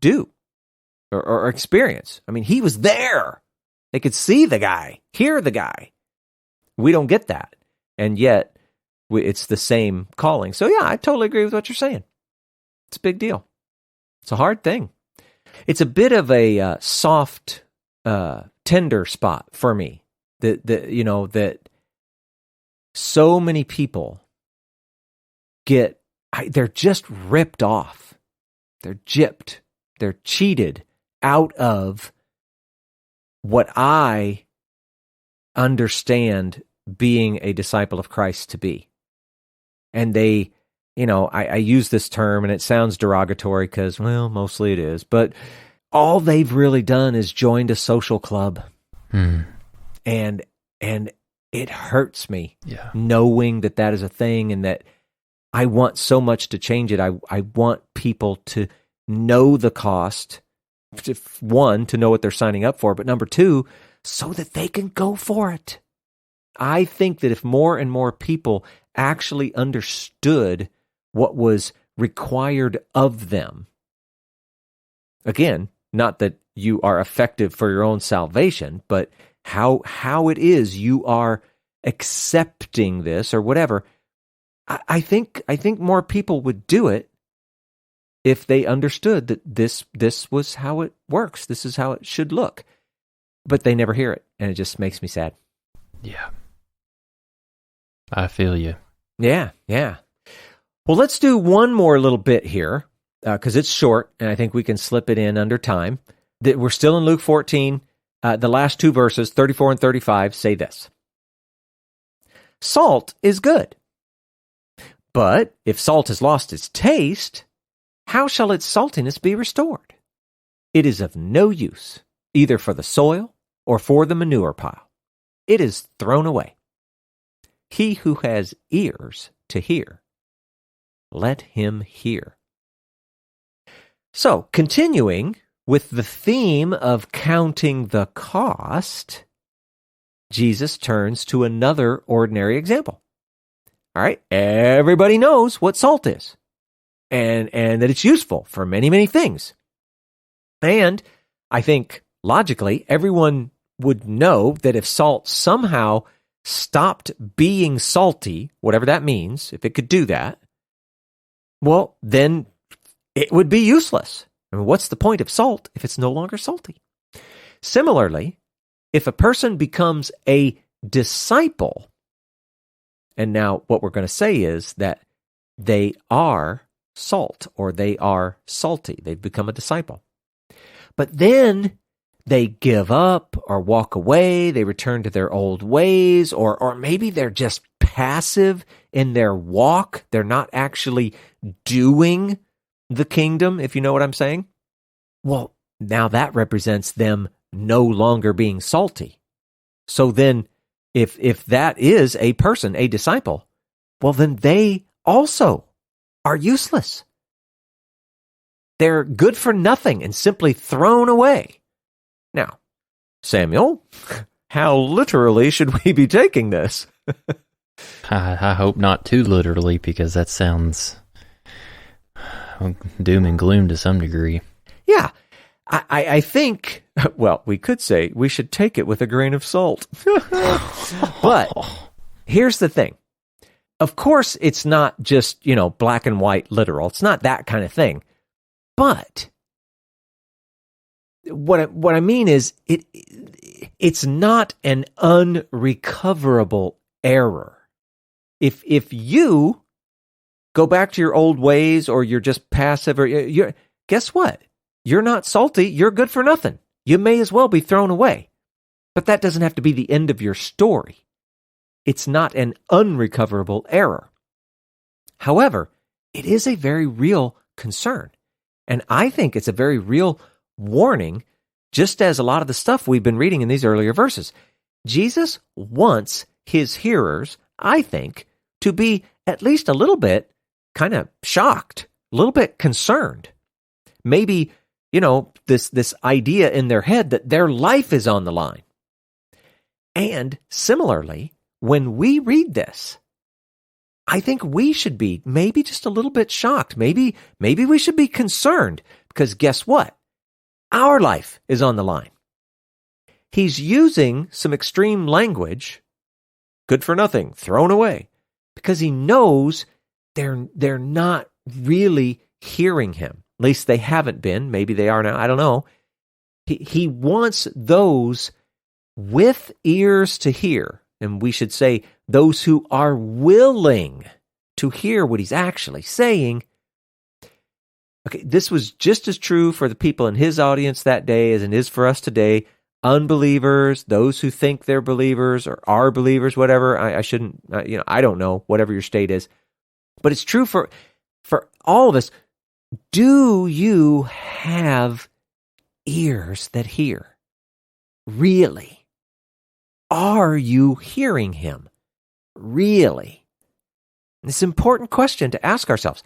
do or experience. I mean, he was there. They could see the guy, hear the guy. We don't get that. And yet, it's the same calling. So yeah, I totally agree with what you're saying. It's a big deal. It's a hard thing. It's a bit of a soft, tender spot for me. That so many people they're just ripped off. They're gypped. They're cheated out of what I understand being a disciple of Christ to be. And they, I use this term and it sounds derogatory because, well, mostly it is, but all they've really done is joined a social club. And it hurts me knowing that is a thing and that I want so much to change it. I want people to know the cost, one, to know what they're signing up for, but number two, so that they can go for it. I think that if more and more people actually understood what was required of them, again, not that you are effective for your own salvation, but how it is you are accepting this or whatever, I think more people would do it if they understood that this was how it works. This is how it should look. But they never hear it, and it just makes me sad. Yeah. I feel you. Yeah. Well, let's do one more little bit here, because it's short, and I think we can slip it in under time. We're still in Luke 14. The last two verses, 34 and 35, say this. Salt is good. But if salt has lost its taste, how shall its saltiness be restored? It is of no use, either for the soil or for the manure pile. It is thrown away. He who has ears to hear, let him hear. So, continuing with the theme of counting the cost, Jesus turns to another ordinary example. All right, everybody knows what salt is, and that it's useful for many, many things. And I think logically, everyone would know that if salt somehow stopped being salty, whatever that means, if it could do that, well, then it would be useless. I mean, what's the point of salt if it's no longer salty? Similarly, if a person becomes a disciple, and now what we're going to say is that they are salt, or they are salty. They've become a disciple. But then they give up or walk away, they return to their old ways, or maybe they're just passive in their walk. They're not actually doing the kingdom, if you know what I'm saying. Well, now that represents them no longer being salty. So then, if that is a person, a disciple, well, then they also are useless. They're good for nothing and simply thrown away. Now, Samuel, how literally should we be taking this? I hope not too literally, because that sounds doom and gloom to some degree. Yeah, I think, well, we could say we should take it with a grain of salt. But here's the thing. Of course, it's not just, black and white literal. It's not that kind of thing. But what I mean is it's not an unrecoverable error. If you go back to your old ways, or you're just passive, or guess what? You're not salty. You're good for nothing. You may as well be thrown away. But that doesn't have to be the end of your story. It's not an unrecoverable error. However, it is a very real concern. And I think it's a very real warning, just as a lot of the stuff we've been reading in these earlier verses. Jesus wants his hearers, I think, to be at least a little bit kind of shocked, a little bit concerned. Maybe, this idea in their head that their life is on the line. And similarly, when we read this, I think we should be maybe just a little bit shocked. Maybe we should be concerned, because guess what? Our life is on the line. He's using some extreme language, good for nothing, thrown away, because he knows they're not really hearing him. At least they haven't been. Maybe they are now. I don't know. He wants those with ears to hear, and we should say those who are willing to hear what he's actually saying. Okay, this was just as true for the people in his audience that day as it is for us today. Unbelievers, those who think they're believers or are believers, whatever. I shouldn't, I don't know, whatever your state is. But it's true for all of us. Do you have ears that hear? Really? Are you hearing him? Really? It's an important question to ask ourselves.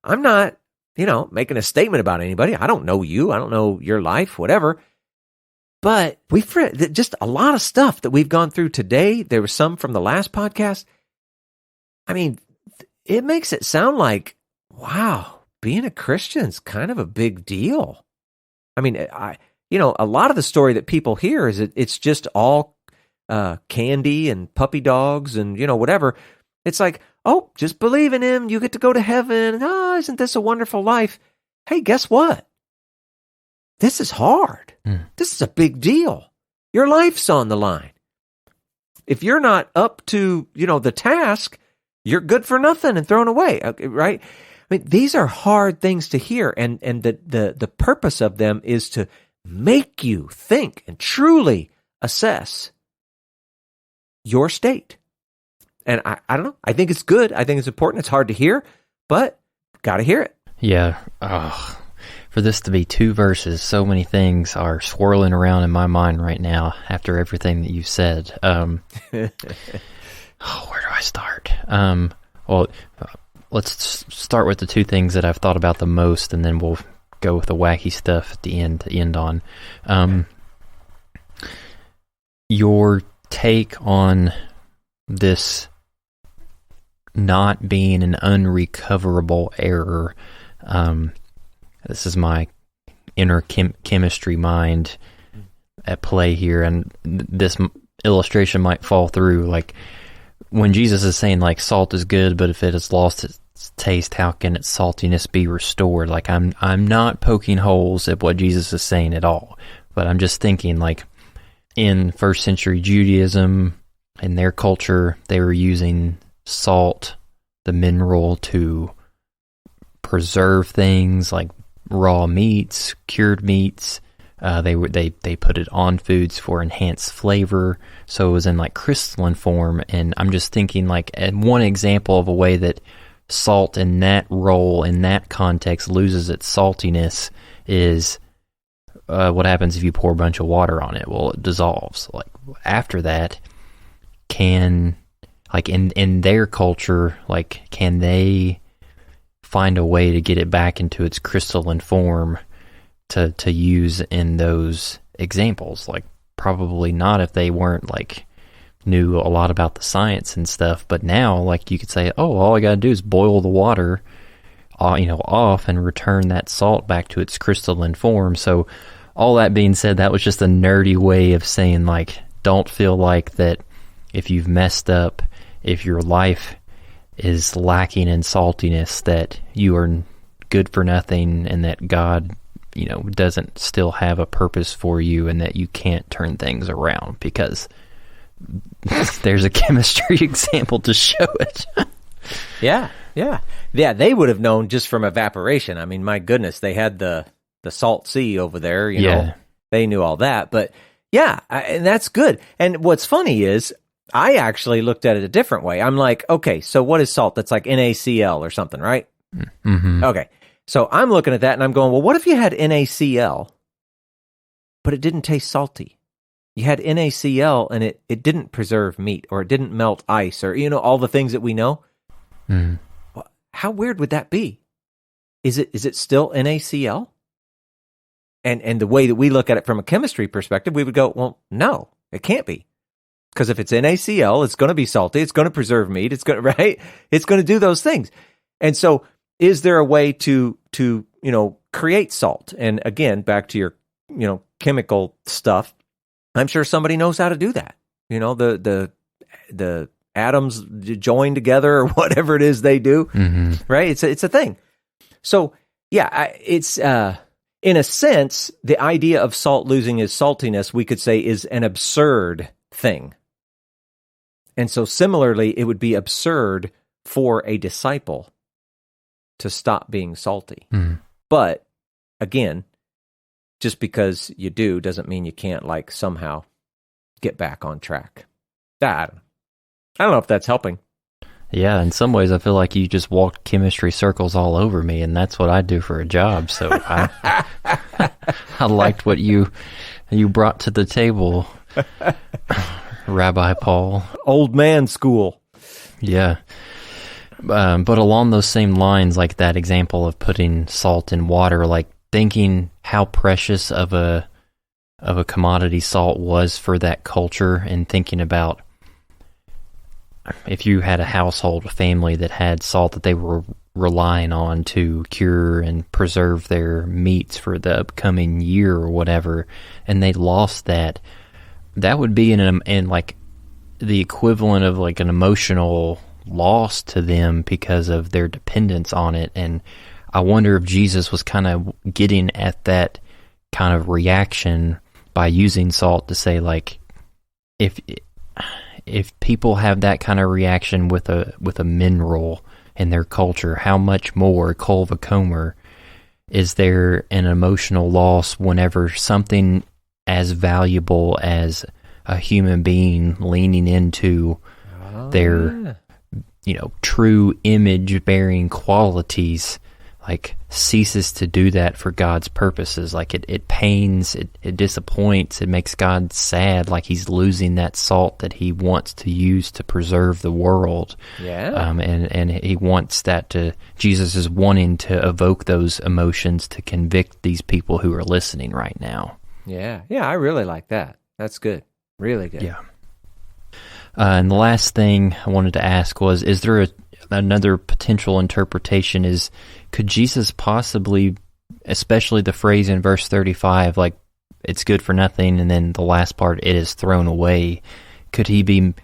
I'm not, making a statement about anybody. I don't know you. I don't know your life, whatever. But we've read just a lot of stuff that we've gone through today. There was some from the last podcast. I mean, it makes it sound like, wow, being a Christian's kind of a big deal. I mean, a lot of the story that people hear is it's just all candy and puppy dogs and, whatever. It's like, oh, just believe in him. You get to go to heaven. Oh, isn't this a wonderful life? Hey, guess what? This is hard. This is a big deal. Your life's on the line. If you're not up to, the task, you're good for nothing and thrown away, right? I mean, these are hard things to hear, and the purpose of them is to make you think and truly assess your state. And I don't know. I think it's good. I think it's important. It's hard to hear, but got to hear it. Yeah. For for this to be 2 verses, so many things are swirling around in my mind right now after everything that you've said. Where do I start? Well, let's start with the 2 things that I've thought about the most, and then we'll go with the wacky stuff at the end to end on. Your take on this not being an unrecoverable error. This is my inner chemistry mind at play here, and this illustration might fall through. Like when Jesus is saying, like, salt is good, but if it has lost its taste, how can its saltiness be restored? Like, I'm not poking holes at what Jesus is saying at all, but I'm just thinking, like, in first century Judaism, in their culture, they were using salt, the mineral, to preserve things like raw meats, cured meats. They put it on foods for enhanced flavor, so it was in like crystalline form. And I'm just thinking, like, one example of a way that salt in that role, in that context, loses its saltiness is what happens if you pour a bunch of water on it. Well, it dissolves. Like after that, can, like, in their culture, like, can they find a way to get it back into its crystalline form to use in those examples? Like, probably not if they weren't, like, knew a lot about the science and stuff. But now, like, you could say, oh, all I gotta do is boil the water off and return that salt back to its crystalline form. So all that being said, that was just a nerdy way of saying, like, don't feel like that if you've messed up, if your life is lacking in saltiness, that you are good for nothing, and that God, doesn't still have a purpose for you, and that you can't turn things around, because there's a chemistry example to show it. Yeah. They would have known just from evaporation. I mean, my goodness, they had the salt sea over there. You know, they knew all that. But yeah, and that's good. And what's funny is, I actually looked at it a different way. I'm like, okay, so what is salt? That's like NaCl or something, right? Mm-hmm. Okay, so I'm looking at that and I'm going, well, what if you had NaCl, but it didn't taste salty? You had NaCl and it didn't preserve meat, or it didn't melt ice, or, all the things that we know. Mm. Well, how weird would that be? Is it still NaCl? And the way that we look at it from a chemistry perspective, we would go, well, no, it can't be. Because if it's NaCl, it's going to be salty. It's going to preserve meat. It's going to do those things. And so, is there a way to create salt? And again, back to your chemical stuff, I'm sure somebody knows how to do that. The atoms join together, or whatever it is they do. Mm-hmm. Right? It's a thing. So yeah, it's in a sense, the idea of salt losing its saltiness, we could say, is an absurd thing. And so similarly, it would be absurd for a disciple to stop being salty. Mm. But again, just because you do doesn't mean you can't, like, somehow get back on track. I don't know if that's helping. Yeah, in some ways I feel like you just walked chemistry circles all over me, and that's what I do for a job. So I liked what you brought to the table, Rabbi Paul. Old man school. Yeah. But along those same lines, like that example of putting salt in water, like thinking how precious of a commodity salt was for that culture, and thinking about if you had a household, a family that had salt that they were relying on to cure and preserve their meats for the upcoming year or whatever, and they lost that, that would be in like the equivalent of like an emotional loss to them because of their dependence on it. And I wonder if Jesus was kind of getting at that kind of reaction by using salt to say, like, if people have that kind of reaction with a mineral in their culture, how much more, Kol v'Chomer, is there an emotional loss whenever something as valuable as a human being leaning into their true image-bearing qualities like ceases to do that for God's purposes. Like it pains, it disappoints, it makes God sad, like he's losing that salt that he wants to use to preserve the world. Yeah. And he wants Jesus is wanting to evoke those emotions to convict these people who are listening right now. Yeah. Yeah, I really like that. That's good. Really good. Yeah. And the last thing I wanted to ask was, is there another potential interpretation is, could Jesus possibly, especially the phrase in verse 35, like, it's good for nothing, and then the last part, it is thrown away, could he be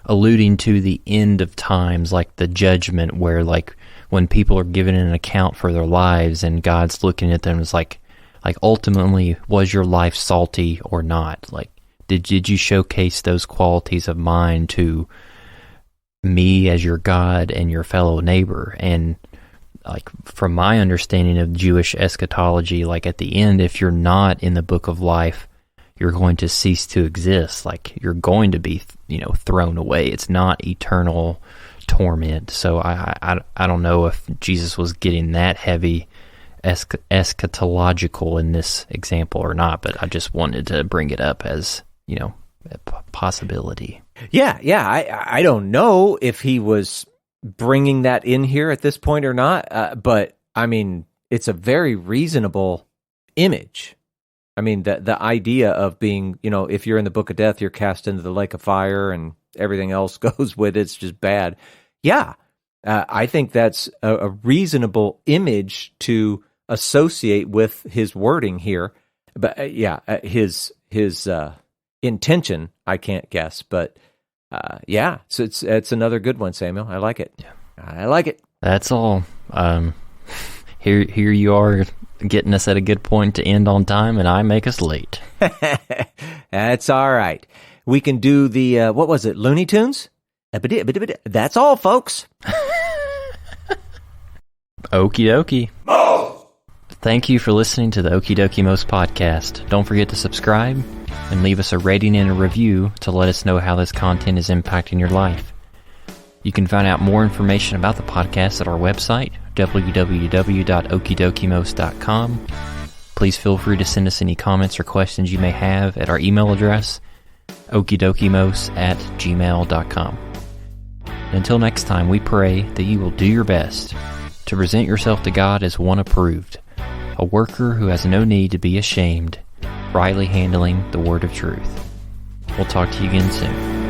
alluding to the end of times, like the judgment, where, like, when people are given an account for their lives, and God's looking at them as like ultimately, was your life salty or not? Like, did you showcase those qualities of mine to me as your God and your fellow neighbor? And like, from my understanding of Jewish eschatology, like at the end, if you're not in the book of life, you're going to cease to exist. Like, you're going to be, thrown away. It's not eternal torment. So I don't know if Jesus was getting that heavy eschatological in this example or not, but I just wanted to bring it up as, a possibility. Yeah. I don't know if he was bringing that in here at this point or not, but I mean, it's a very reasonable image. I mean, the idea of being, if you're in the book of death, you're cast into the lake of fire and everything else goes with it, it's just bad. Yeah, I think that's a reasonable image to associate with his wording here. But his intention, I can't guess. But so it's another good one, Samuel. I like it. Yeah. I like it. That's all. Here you are getting us at a good point to end on time, and I make us late. That's all right. We can do the, what was it, Looney Tunes? That's all, folks. Okie dokie. Thank you for listening to the Okie Dokie Most podcast. Don't forget to subscribe and leave us a rating and a review to let us know how this content is impacting your life. You can find out more information about the podcast at our website, www.okiedokimos.com. Please feel free to send us any comments or questions you may have at our email address, okidokimos@gmail.com. Until next time, we pray that you will do your best to present yourself to God as one approved, a worker who has no need to be ashamed, rightly handling the word of truth. We'll talk to you again soon.